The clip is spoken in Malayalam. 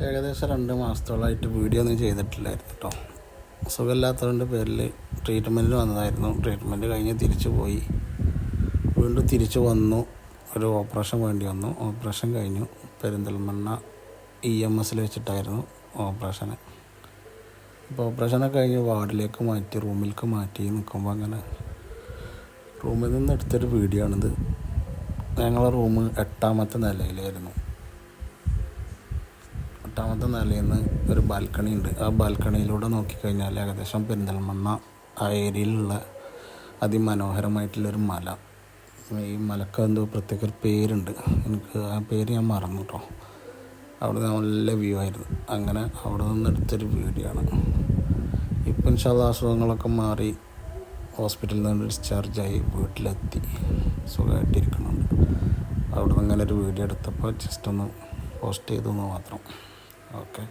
ഏകദേശം 2 മാസത്തോളമായിട്ട് വീഡിയോ ഒന്നും ചെയ്തിട്ടില്ലായിരുന്നു കേട്ടോ. സുഖമില്ലാത്തതിൻ്റെ പേരിൽ ട്രീറ്റ്മെൻറ്റിന് വന്നതായിരുന്നു. ട്രീറ്റ്മെൻറ്റ് കഴിഞ്ഞ് തിരിച്ചു പോയി, വീണ്ടും തിരിച്ചു വന്നു. ഒരു ഓപ്പറേഷൻ വേണ്ടി വന്നു. ഓപ്പറേഷൻ കഴിഞ്ഞു. പെരിന്തൽമണ്ണ EMS വെച്ചിട്ടായിരുന്നു ഓപ്പറേഷന്. അപ്പോൾ ഓപ്പറേഷനൊക്കെ കഴിഞ്ഞ് വാർഡിലേക്ക് മാറ്റി, റൂമിലേക്ക് മാറ്റി നിൽക്കുമ്പോൾ അങ്ങനെ റൂമിൽ നിന്ന് എടുത്തൊരു വീഡിയോ ആണിത്. ഞങ്ങളെ റൂം 8ാമത്തെ നിലയിലായിരുന്നു. 8ാമത്തെ നിലയിൽ നിന്ന് ഒരു ബാൽക്കണി ഉണ്ട്. ആ ബാൽക്കണിയിലൂടെ നോക്കിക്കഴിഞ്ഞാൽ ഏകദേശം പെരിന്തൽമണ്ണ ആ ഏരിയയിലുള്ള അതിമനോഹരമായിട്ടുള്ളൊരു മല. ഈ മലക്ക് എന്തോ പ്രത്യേക ഒരു പേരുണ്ട്, എനിക്ക് ആ പേര് ഞാൻ മറന്നു കേട്ടോ. അവിടെ നല്ല വ്യൂ ആയിരുന്നു. അങ്ങനെ അവിടെ നിന്ന് എടുത്തൊരു വീഡിയോ ആണ്. ഇപ്പം ഇൻഷാല്ലാ അസുഖങ്ങളൊക്കെ മാറി ഹോസ്പിറ്റലിൽ നിന്ന് ഡിസ്ചാർജായി വീട്ടിലെത്തി സുഖമായിട്ടിരിക്കുന്നുണ്ട്. അവിടെ നിന്ന് അങ്ങനെ ഒരു വീഡിയോ എടുത്തപ്പോൾ ജസ്റ്റ് ഒന്ന് പോസ്റ്റ് ചെയ്തു എന്ന് മാത്രം. ഓക്കെ.